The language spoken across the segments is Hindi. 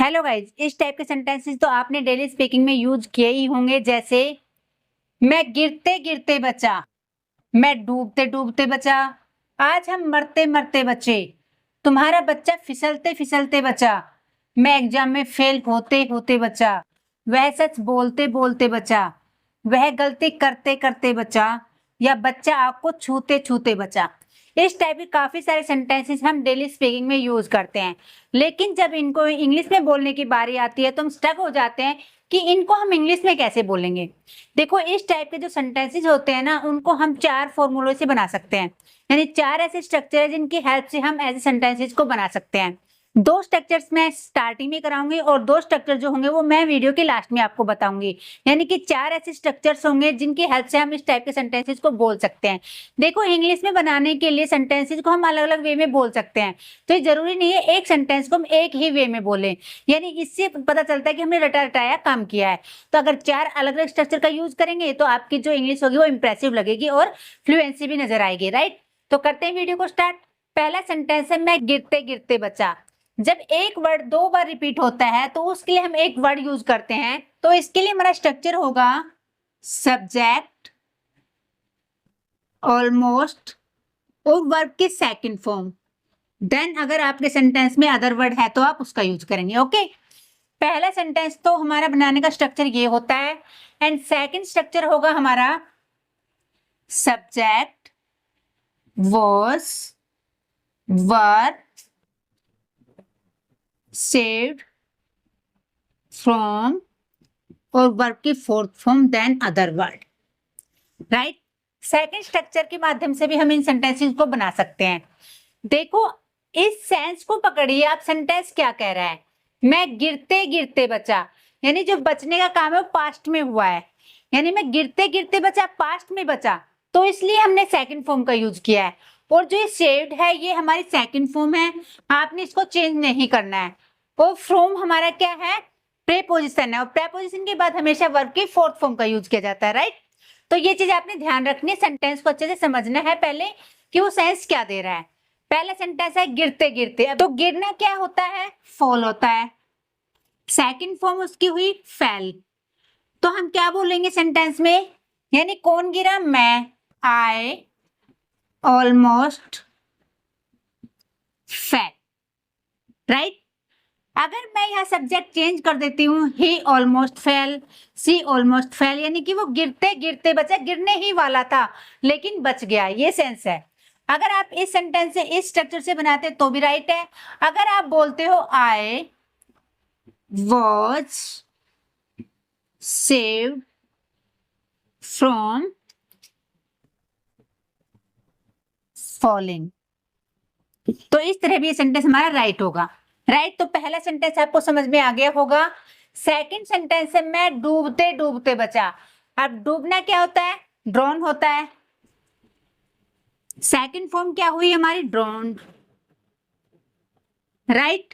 हेलो गाइज, इस टाइप के सेंटेंसेस तो आपने डेली स्पीकिंग में यूज किए ही होंगे। जैसे मैं गिरते गिरते बचा, मैं डूबते डूबते बचा, आज हम मरते मरते बचे, तुम्हारा बच्चा फिसलते फिसलते बचा, मैं एग्जाम में फेल होते होते बचा, वह सच बोलते बोलते बचा, वह गलती करते करते बचा, या बच्चा आपको छूते छूते बचा। इस टाइप के काफी सारे सेंटेंसेस हम डेली स्पीकिंग में यूज करते हैं, लेकिन जब इनको इंग्लिश में बोलने की बारी आती है तो हम स्टक हो जाते हैं कि इनको हम इंग्लिश में कैसे बोलेंगे। देखो, इस टाइप के जो सेंटेंसेस होते हैं ना, उनको हम 4 फॉर्मूलों से बना सकते हैं। यानी 4 ऐसे स्ट्रक्चर है जिनकी हेल्प से हम ऐसे सेंटेंसेस को बना सकते हैं। 2 स्ट्रक्चर्स मैं स्टार्टिंग में कराऊंगी और 2 स्ट्रक्चर जो होंगे वो मैं वीडियो के लास्ट में आपको बताऊंगी। यानी कि 4 ऐसे स्ट्रक्चर्स होंगे जिनकी हेल्प से हम इस टाइप के सेंटेंसेस को बोल सकते हैं। देखो, इंग्लिश में बनाने के लिए सेंटेंसेस को हम अलग अलग वे में बोल सकते हैं, तो ये जरूरी नहीं है एक सेंटेंस को हम एक ही वे में बोलें। यानी इससे पता चलता है कि हमने रटा रटाया काम किया है। तो अगर 4 अलग अलग स्ट्रक्चर का यूज करेंगे तो आपकी जो इंग्लिश होगी वो इंप्रेसिव लगेगी और फ्लुएंसी भी नजर आएगी। राइट, तो करते हैं वीडियो को स्टार्ट। पहला सेंटेंस है मैं गिरते गिरते बचा। जब एक वर्ड 2 बार रिपीट होता है तो उसके लिए हम एक वर्ड यूज करते हैं। तो इसके लिए हमारा स्ट्रक्चर होगा सब्जेक्ट, ऑलमोस्ट और वर्ब के सेकंड फॉर्म। देन अगर आपके सेंटेंस में अदर वर्ड है तो आप उसका यूज करेंगे। ओके, पहला सेंटेंस तो हमारा बनाने का स्ट्रक्चर ये होता है। एंड सेकंड स्ट्रक्चर होगा हमारा subject, was, were, saved, from और वर्ब की fourth form then other word. Right, second structure के माध्यम से भी हम इन सेंटेंसेस को बना सकते हैं। देखो, इस सेंस को पकड़िए, आप सेंटेंस क्या कह रहा है। मैं गिरते गिरते बचा, यानी जो बचने का काम है वो पास्ट में हुआ है। यानी मैं गिरते गिरते बचा, पास्ट में बचा, तो इसलिए हमने सेकंड फॉर्म का यूज किया है। और जो ये सेव्ड है ये हमारी सेकंड फॉर्म है, आपने इसको चेंज नहीं करना है। और फ्रॉम हमारा क्या है, प्रेपोजिशन है, और प्रेपोजिशन के बाद हमेशा वर्ब की फोर्थ फॉर्म का यूज किया जाता है। राइट, तो ये चीज आपने ध्यान रखनी है, सेंटेंस को अच्छे से समझना है पहले कि वो सेंस क्या दे रहा है। पहला सेंटेंस है गिरते गिरते, अब तो गिरना क्या होता है, फॉल होता है। सेकंड फॉर्म उसकी हुई फेल, तो हम क्या बोलेंगे सेंटेंस में, यानी कौन गिरा, मैं, आई ऑलमोस्ट फेल। राइट, अगर मैं यहाँ सब्जेक्ट चेंज कर देती हूँ, ही ऑलमोस्ट फेल, सी ऑलमोस्ट फेल, यानी कि वो गिरते गिरते बचा, गिरने ही वाला था लेकिन बच गया, ये सेंस है। अगर आप इस सेंटेंस से इस स्ट्रक्चर से बनाते तो भी राइट है। अगर आप बोलते हो आई वॉज सेव्ड फ्रॉम फॉलिंग, तो इस तरह भी ये सेंटेंस हमारा राइट होगा। राइट, तो पहला सेंटेंस आपको समझ में आ गया होगा। सेकंड सेंटेंस है मैं डूबते डूबते बचा। अब डूबना क्या होता है, ड्रोन होता है। सेकंड फॉर्म क्या हुई हमारी, ड्रोन। राइट,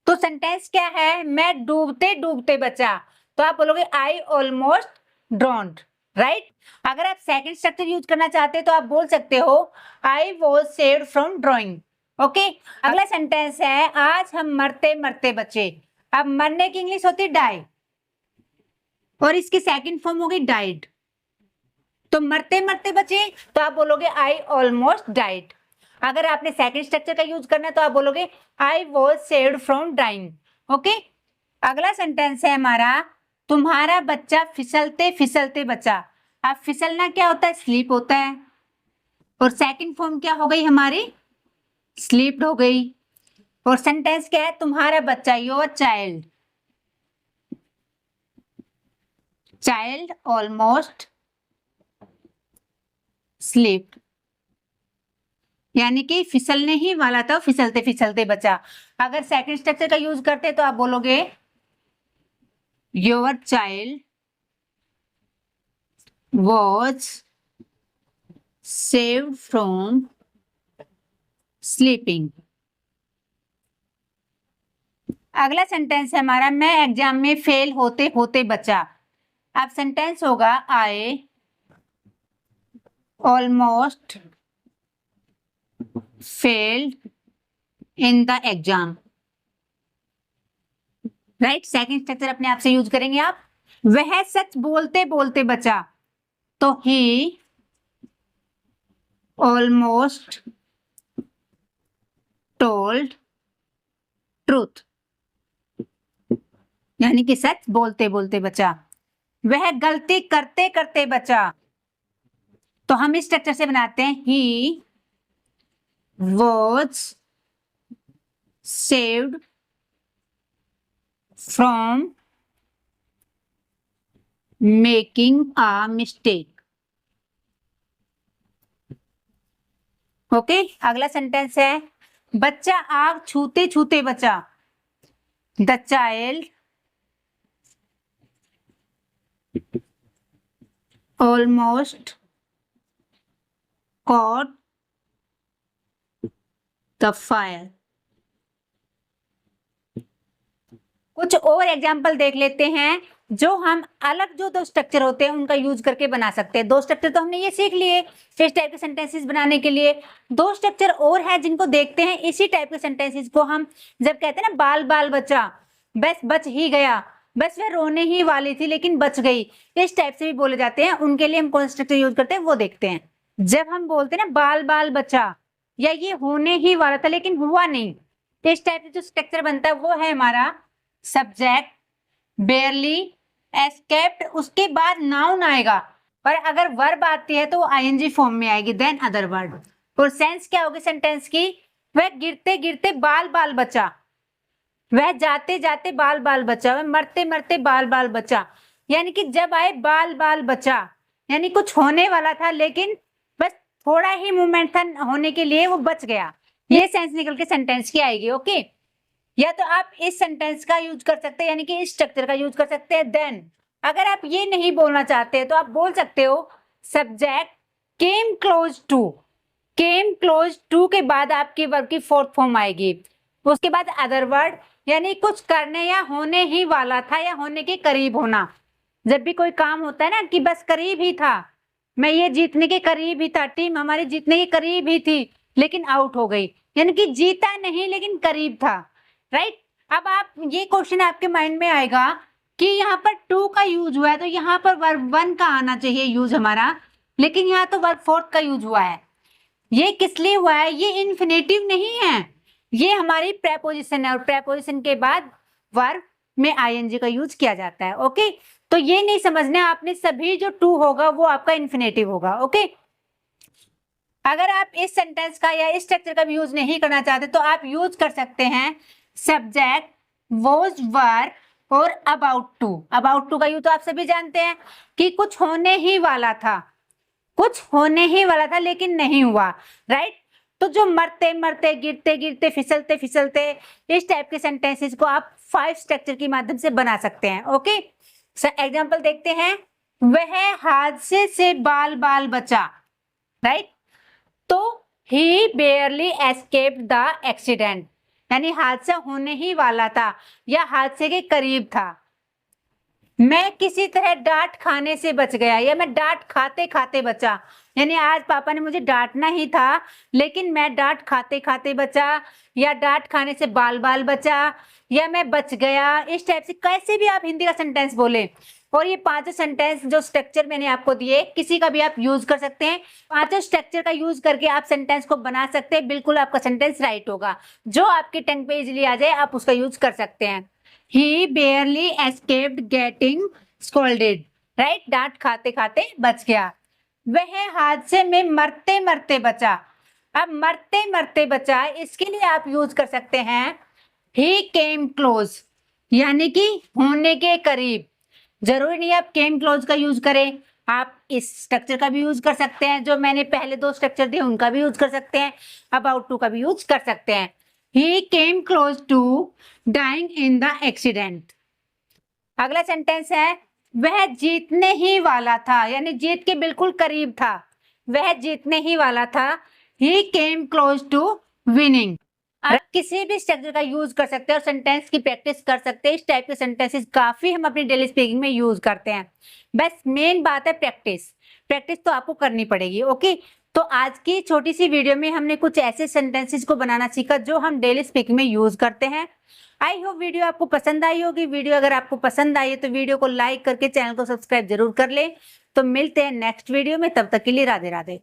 तो सेंटेंस क्या है, मैं डूबते डूबते बचा, तो आप बोलोगे आई ऑलमोस्ट ड्रोन्ड। राइट, अगर आप सेकंड स्ट्रक्चर यूज करना चाहते हैं तो आप बोल सकते हो आई was saved from drawing. Okay, अगला सेंटेंस है आज हम मरते मरते बचे। अब मरने की इंग्लिश होती है डाई, और इसकी सेकंड फॉर्म होगी डाइड। तो मरते मरते बचे तो आप बोलोगे आई ऑलमोस्ट डाइड। अगर आपने सेकंड स्ट्रक्चर का यूज करना है तो आप बोलोगे I was saved from dying. Okay, अगला सेंटेंस है हमारा तुम्हारा बच्चा फिसलते फिसलते बचा। अब फिसलना क्या होता है, स्लीप होता है, और सेकंड फॉर्म क्या हो गई हमारी, स्लीप्ड हो गई। और सेंटेंस क्या है, तुम्हारा बच्चा, your child, child almost sleep, यानी कि फिसलने ही वाला था, फिसलते फिसलते बचा। अगर सेकंड स्ट्रक्चर का यूज करते तो आप बोलोगे your child was saved from sleeping. अगला सेंटेंस है हमारा मैं एग्जाम में फेल होते होते बचा। अब सेंटेंस होगा I almost failed in the exam. Right. Second structure अपने आप से यूज करेंगे आप। वह सच बोलते बोलते बचा, तो ही ऑलमोस्ट टोल्ड ट्रूथ, यानी कि सच बोलते बोलते बचा। वह गलती करते करते बचा, तो हम इस स्ट्रक्चर से बनाते हैं he was saved from making a mistake. Okay, अगला सेंटेंस है बच्चा आग छूते छूते बचा, the child almost caught the fire। कुछ और एग्जाम्पल देख लेते हैं जो हम अलग जो दो स्ट्रक्चर होते हैं उनका यूज करके बना सकते हैं। दो स्ट्रक्चर तो हमने ये सीख लिए इस टाइप के सेंटेंसेस बनाने के लिए। दो स्ट्रक्चर और है जिनको देखते हैं। इसी टाइप के सेंटेंसेस को हम जब कहते हैं ना बाल बाल बचा, बस बच ही गया, बस वह रोने ही वाली थी लेकिन बच गई, इस टाइप से भी बोले जाते हैं। उनके लिए हम कौन सा स्ट्रक्चर यूज करते हैं वो देखते हैं। जब हम बोलते हैं ना बाल बाल बचा या ये होने ही वाला था लेकिन हुआ नहीं, इस टाइप से जो स्ट्रक्चर बनता है वो है हमारा सब्जेक्ट, बेयरली, एस्केप्ड, उसके बाद नाउन आएगा। और अगर वर्ब आती है तो आईएनजी फॉर्म में आएगी, देन अदर वर्ड। और सेंस क्या होगी सेंटेंस की? वह गिरते गिरते बाल बाल बचा, वह जाते जाते बाल बाल बचा, वह मरते मरते बाल बाल बचा। यानी कि जब आए बाल बाल बचा यानी कुछ होने वाला था लेकिन बस थोड़ा ही मूवमेंट था होने के लिए वो बच गया। ये सेंस निकल के सेंटेंस की आएगी। ओके, या तो आप इस सेंटेंस का यूज कर सकते हैं यानी कि इस स्ट्रक्चर का यूज कर सकते हैं। देन अगर आप ये नहीं बोलना चाहते तो आप बोल सकते हो subject came close to. Came close to के बाद आपकी वर्ब की फोर्थ फॉर्म आएगी, उसके बाद अदर वर्ड, यानी कुछ करने या होने ही वाला था या होने के करीब होना। जब भी कोई काम होता है ना कि बस करीब ही था, मैं ये जीतने के करीब ही था, टीम हमारी जीतने के करीब ही थी लेकिन आउट हो गई, यानी कि जीता नहीं लेकिन करीब था। राइट। अब आप ये क्वेश्चन आपके माइंड में आएगा कि यहाँ पर टू का यूज हुआ है तो यहाँ पर वर्ब वन का आना चाहिए यूज हमारा, लेकिन यहाँ तो वर्ब फोर्थ का यूज हुआ है। ये किस लिए हुआ है? ये इन्फिनेटिव नहीं है, ये हमारी प्रेपोजिशन है और प्रेपोजिशन के बाद वर्ब में आईएनजी का यूज किया जाता है। ओके, तो ये नहीं समझना आपने सभी जो टू होगा वो आपका इन्फिनेटिव होगा। ओके, अगर आप इस सेंटेंस का या इस स्ट्रक्चर का भी यूज नहीं करना चाहते तो आप यूज कर सकते हैं सब्जेक्ट, वॉज, वर और अबाउट टू। अबाउट टू का यूज तो आप सभी जानते हैं कि कुछ होने ही वाला था, कुछ होने ही वाला था लेकिन नहीं हुआ। राइट। तो जो मरते मरते, गिरते गिरते, फिसलते फिसलते, इस टाइप के सेंटेंसेस को आप 5 स्ट्रक्चर के माध्यम से बना सकते हैं। ओके, एग्जांपल देखते हैं। वह हादसे से बाल बाल बचा। राइट। तो ही बेयरली एस्केप्ड द एक्सीडेंट, यानी हादसा होने ही वाला था या हादसे के करीब था। मैं किसी तरह डांट खाने से बच गया या मैं डांट खाते खाते बचा, यानी आज पापा ने मुझे डांटना ही था लेकिन मैं डांट खाते खाते बचा, या डांट खाने से बाल बाल बचा, या मैं बच गया। इस टाइप से कैसे भी आप हिंदी का सेंटेंस बोले। और ये 5 सेंटेंस जो स्ट्रक्चर मैंने आपको दिए किसी का भी आप यूज कर सकते हैं। 5 स्ट्रक्चर का यूज करके आप सेंटेंस को बना सकते हैं, बिल्कुल आपका सेंटेंस राइट होगा। जो आपके टंग पे इजीली आ जाए आप उसका यूज कर सकते हैं। He barely escaped getting scolded, right? डांट खाते खाते बच गया। वह हादसे में मरते मरते बचा। अब मरते मरते बचा, इसके लिए आप यूज कर सकते हैं he came close, यानी कि होने के करीब। जरूरी नहीं आप came close का यूज करें, आप इस स्ट्रक्चर का भी यूज कर सकते हैं, जो मैंने पहले 2 स्ट्रक्चर दिए उनका भी यूज कर सकते हैं, अबाउट टू का भी यूज कर सकते हैं। He came close to dying in the accident। अगला सेंटेंस है वह जीतने ही वाला था, यानी जीत के बिल्कुल करीब था, वह जीतने ही वाला था। He came close to winning। आप किसी भी स्ट्रक्चर का यूज कर सकते हैं और सेंटेंस की प्रैक्टिस कर सकते हैं। इस टाइप के सेंटेंसेस काफी हम अपनी डेली स्पीकिंग में यूज करते हैं। बस मेन बात है प्रैक्टिस, प्रैक्टिस तो आपको करनी पड़ेगी। ओके, तो तो आज की छोटी सी वीडियो में हमने कुछ ऐसे सेंटेंसेस को बनाना सीखा जो हम डेली स्पीकिंग में यूज करते हैं। आई होप वीडियो आपको पसंद आई होगी। वीडियो अगर आपको पसंद आई है तो वीडियो को लाइक करके चैनल को सब्सक्राइब जरूर कर ले। तो मिलते हैं नेक्स्ट वीडियो में, तब तक के लिए राधे राधे।